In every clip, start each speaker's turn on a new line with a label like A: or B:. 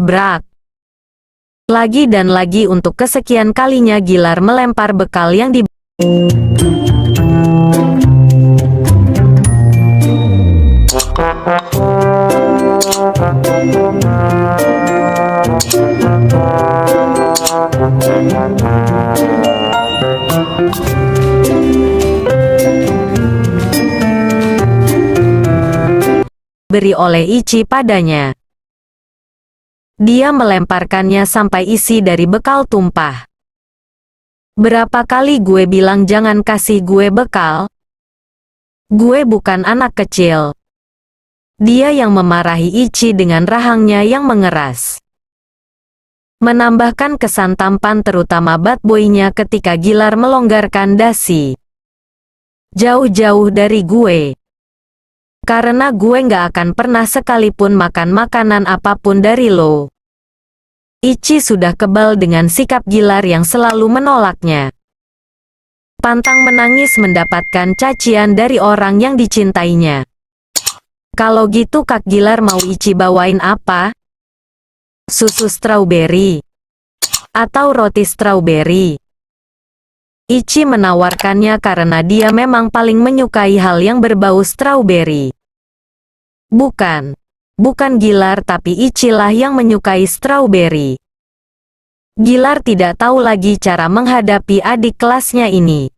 A: Brak. Lagi dan lagi untuk kesekian kalinya Gilar melempar bekal yang di beri oleh Ichi padanya. Dia melemparkannya sampai isi dari bekal tumpah. Berapa kali gue bilang jangan kasih gue bekal? Gue bukan anak kecil. Dia yang memarahi Ichi dengan rahangnya yang mengeras. Menambahkan kesan tampan terutama bad boy-nya ketika Gilar melonggarkan dasi. Jauh-jauh dari gue. Karena gue nggak akan pernah sekalipun makan makanan apapun dari lo. Ichi sudah kebal dengan sikap Gilar yang selalu menolaknya. Pantang menangis mendapatkan cacian dari orang yang dicintainya. Kalau gitu Kak Gilar mau Ichi bawain apa? Susu strawberry? Atau roti strawberry? Ichi menawarkannya karena dia memang paling menyukai hal yang berbau strawberry. Bukan Gilar tapi Ichi lah yang menyukai strawberry. Gilar tidak tahu lagi cara menghadapi adik kelasnya ini.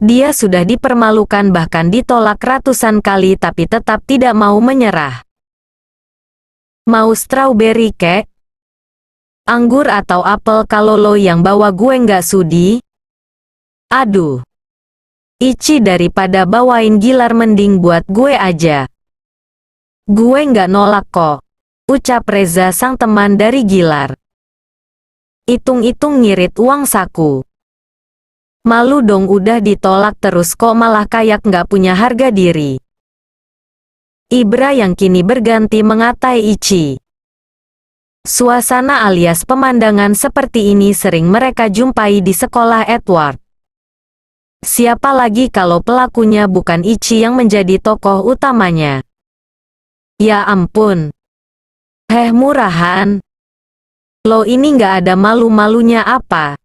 A: Dia sudah dipermalukan bahkan ditolak ratusan kali tapi tetap tidak mau menyerah. Mau strawberry kek? Anggur atau apel kalau lo yang bawa gue nggak sudi? Aduh. Ichi daripada bawain Gilar mending buat gue aja. Gue nggak nolak kok. Ucap Reza sang teman dari Gilar. Hitung-hitung ngirit uang saku. Malu dong udah ditolak terus kok malah kayak nggak punya harga diri. Ibra yang kini berganti mengatai Ichi. Suasana alias pemandangan seperti ini sering mereka jumpai di sekolah Edward. Siapa lagi kalau pelakunya bukan Ichi yang menjadi tokoh utamanya. Ya ampun. Heh murahan. Lo ini nggak ada malu-malunya apa?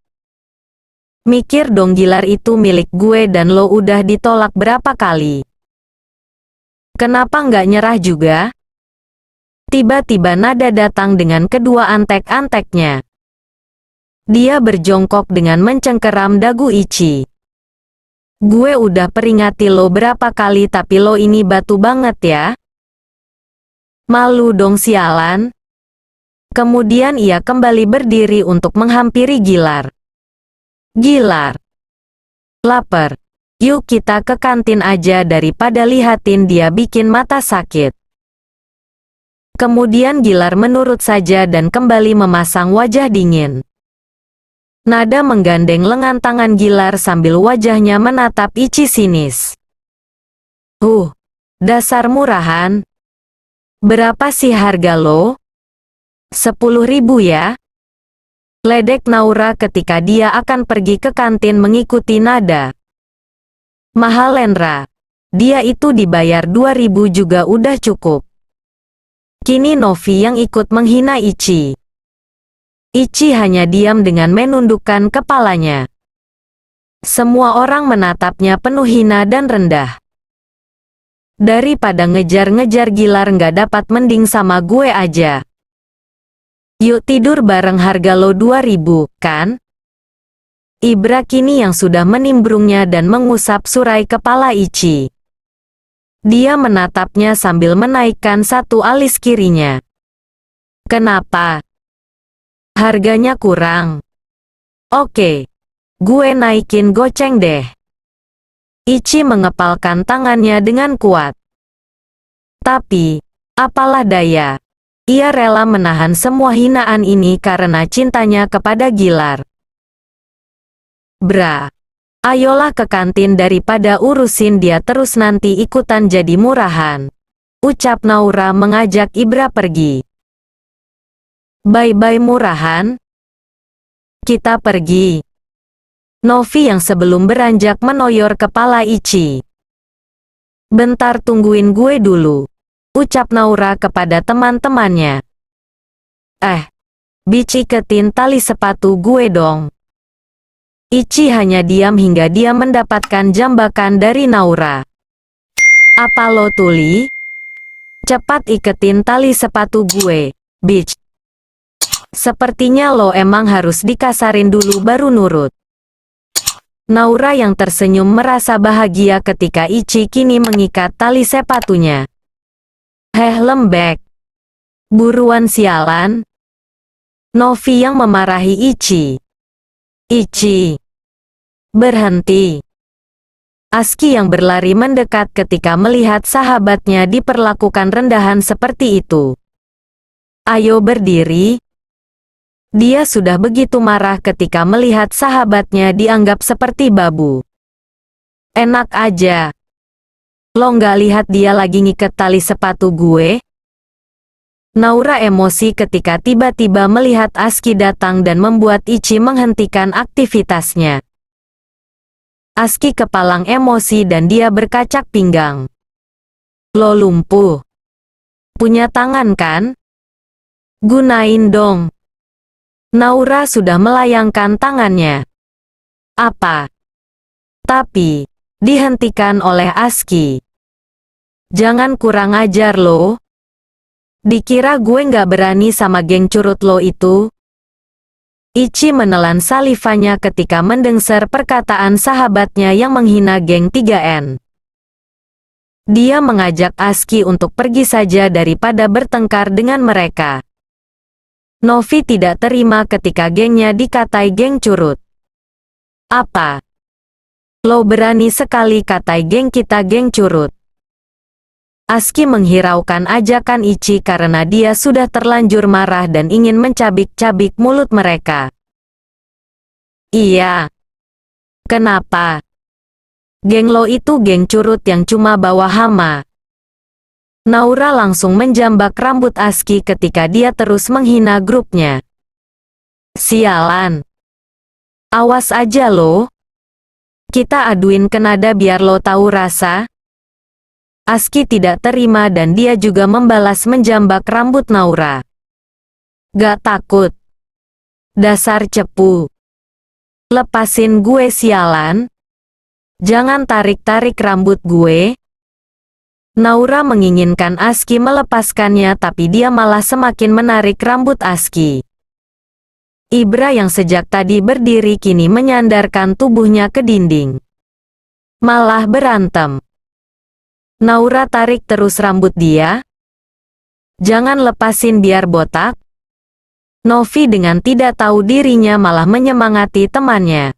A: Mikir dong Gilar itu milik gue dan lo udah ditolak berapa kali. Kenapa nggak nyerah juga? Tiba-tiba Nada datang dengan kedua antek-anteknya. Dia berjongkok dengan mencengkeram dagu Ichi. Gue udah peringati lo berapa kali tapi lo ini batu banget ya. Malu dong sialan. Kemudian ia kembali berdiri untuk menghampiri Gilar. Gilar. Lapar. Yuk kita ke kantin aja daripada lihatin dia bikin mata sakit. Kemudian Gilar menurut saja dan kembali memasang wajah dingin. Nada menggandeng lengan tangan Gilar sambil wajahnya menatap Ichi sinis. Dasar murahan. Berapa sih harga lo? 10.000 ya? Ledek Naura ketika dia akan pergi ke kantin mengikuti Nada. Mahal Lendra. Dia itu dibayar 2.000 juga udah cukup. Kini Novi yang ikut menghina Ichi. Ichi hanya diam dengan menundukkan kepalanya. Semua orang menatapnya penuh hina dan rendah. Daripada ngejar-ngejar Gilar nggak dapat mending sama gue aja. Yuk tidur bareng harga lo 2.000, kan? Ibra kini yang sudah menimbrungnya dan mengusap surai kepala Ichi. Dia menatapnya sambil menaikkan satu alis kirinya. Kenapa? Harganya kurang. Oke. Gue naikin goceng deh. Ichi mengepalkan tangannya dengan kuat. Tapi, apalah daya. Ia rela menahan semua hinaan ini karena cintanya kepada Gilar. Bra. Ayolah ke kantin daripada urusin dia terus nanti ikutan jadi murahan. Ucap Naura mengajak Ibra pergi. Bye-bye murahan. Kita pergi. Novi yang sebelum beranjak menoyor kepala Ichi. Bentar tungguin gue dulu. Ucap Naura kepada teman-temannya. Bitch, iketin tali sepatu gue dong. Ichi hanya diam hingga dia mendapatkan jambakan dari Naura. Apa lo tuli? Cepat iketin tali sepatu gue, bitch. Sepertinya lo emang harus dikasarin dulu baru nurut. Naura yang tersenyum merasa bahagia ketika Ichi kini mengikat tali sepatunya. Lembek. Buruan sialan. Novi yang memarahi Ichi. Ichi, berhenti. Aski yang berlari mendekat ketika melihat sahabatnya diperlakukan rendahan seperti itu. Ayo berdiri. Dia sudah begitu marah ketika melihat sahabatnya dianggap seperti babu. Enak aja. Lo nggak lihat dia lagi ngiket tali sepatu gue? Naura emosi ketika tiba-tiba melihat Aski datang dan membuat Ichi menghentikan aktivitasnya. Aski kepalang emosi dan dia berkacak pinggang. Lo lumpuh. Punya tangan kan? Gunain dong. Naura sudah melayangkan tangannya. Apa? Tapi, dihentikan oleh Aski. Jangan kurang ajar lo. Dikira gue nggak berani sama geng curut lo itu? Ichi menelan salivanya ketika mendengar perkataan sahabatnya yang menghina geng 3N. Dia mengajak Aski untuk pergi saja daripada bertengkar dengan mereka. Novi tidak terima ketika gengnya dikatai geng curut. Apa? Lo berani sekali katai geng kita geng curut. Aski menghiraukan ajakan Ichi karena dia sudah terlanjur marah dan ingin mencabik-cabik mulut mereka. Iya. Kenapa? Geng lo itu geng curut yang cuma bawa hama. Naura langsung menjambak rambut Aski ketika dia terus menghina grupnya. Sialan. Awas aja lo. Kita aduin ke Nada biar lo tahu rasa. Aski tidak terima dan dia juga membalas menjambak rambut Naura. Gak takut. Dasar cepu. Lepasin gue sialan. Jangan tarik-tarik rambut gue. Naura menginginkan Aski melepaskannya tapi dia malah semakin menarik rambut Aski. Ibra yang sejak tadi berdiri kini menyandarkan tubuhnya ke dinding. Malah berantem. Naura tarik terus rambut dia. Jangan lepasin biar botak. Novi dengan tidak tahu dirinya malah menyemangati temannya.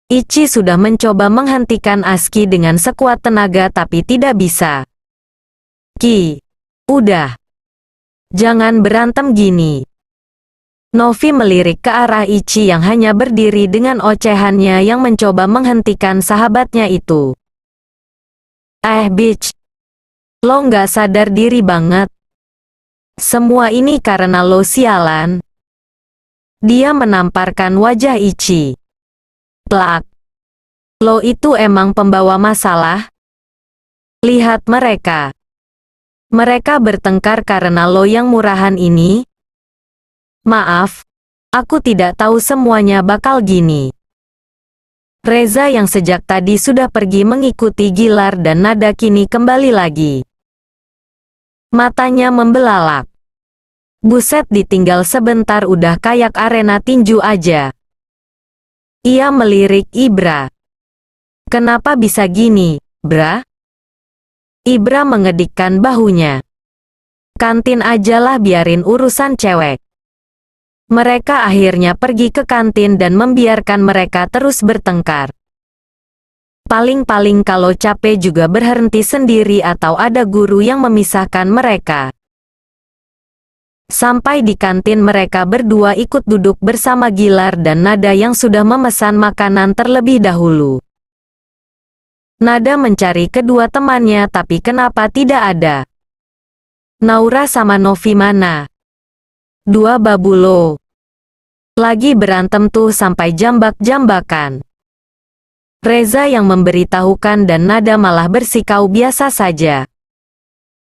A: Ichi sudah mencoba menghentikan Aski dengan sekuat tenaga tapi tidak bisa. Ki, udah. Jangan berantem gini. Novi melirik ke arah Ichi yang hanya berdiri dengan ocehannya yang mencoba menghentikan sahabatnya itu. Bitch. Lo nggak sadar diri banget. Semua ini karena lo sialan. Dia menamparkan wajah Ichi. Plak. Lo itu emang pembawa masalah? Lihat mereka. Mereka bertengkar karena lo yang murahan ini. Maaf, aku tidak tahu semuanya bakal gini. Reza yang sejak tadi sudah pergi mengikuti Gilar dan Nada kini kembali lagi. Matanya membelalak. Buset, ditinggal sebentar udah kayak arena tinju aja. Ia melirik Ibra. Kenapa bisa gini, Bra? Ibra mengedikkan bahunya. Kantin ajalah, biarin urusan cewek. Mereka akhirnya pergi ke kantin dan membiarkan mereka terus bertengkar. Paling-paling kalau capek juga berhenti sendiri atau ada guru yang memisahkan mereka. Sampai di kantin mereka berdua ikut duduk bersama Gilar dan Nada yang sudah memesan makanan terlebih dahulu. Nada mencari kedua temannya tapi kenapa tidak ada. Naura sama Novi mana? Dua babulo. Lagi berantem tuh sampai jambak-jambakan. Reza yang memberitahukan dan Nada malah bersikau biasa saja.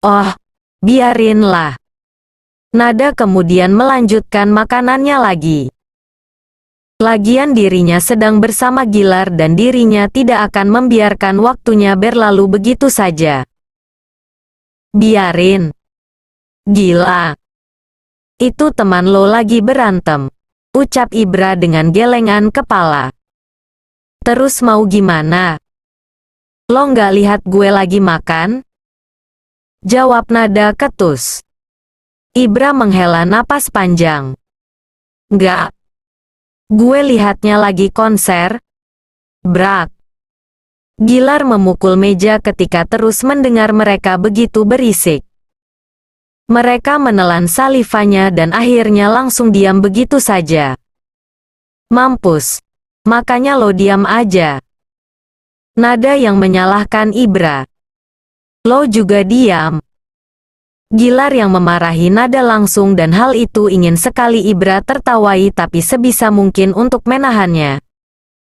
A: Oh, biarinlah. Nada kemudian melanjutkan makanannya lagi. Lagian dirinya sedang bersama Gilar dan dirinya tidak akan membiarkan waktunya berlalu begitu saja. Biarin. Gila. Itu teman lo lagi berantem, ucap Ibra dengan gelengan kepala. Terus mau gimana? Lo nggak lihat gue lagi makan? Jawab Nada ketus. Ibra menghela napas panjang. Nggak. Gue lihatnya lagi konser. Brak. Gilar memukul meja ketika terus mendengar mereka begitu berisik. Mereka menelan salivanya dan akhirnya langsung diam begitu saja. Mampus. Makanya lo diam aja. Nada yang menyalahkan Ibra. Lo juga diam. Gilar yang memarahi Nada langsung dan hal itu ingin sekali Ibra tertawai tapi sebisa mungkin untuk menahannya.